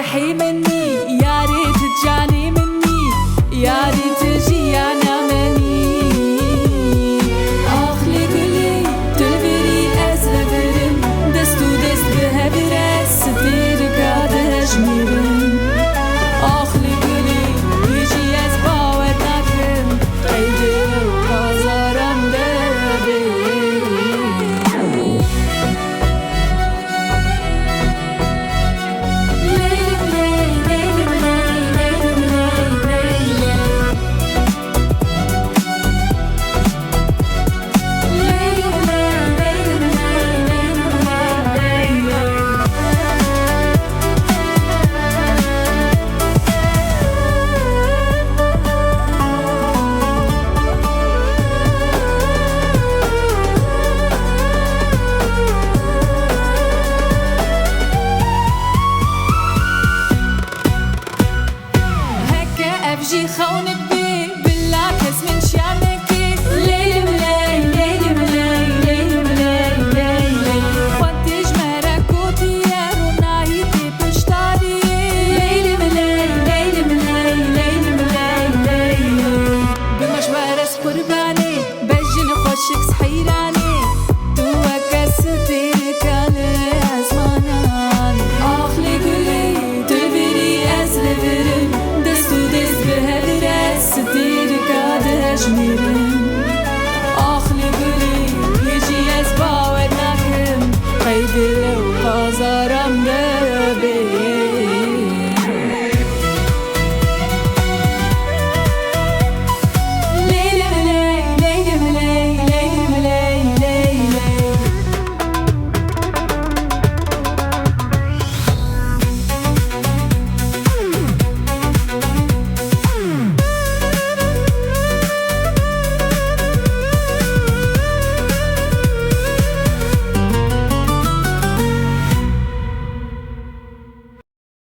تستحي مني، يا ريت تجاني مني، يا ريت تجي انا مني. اخلي قولي تلفري اسفرم دستو دست بهبرس ستير قاده جميرم. اخلي قولي يجي از باور نكم قيدي وقازارم دربي. افجي خونك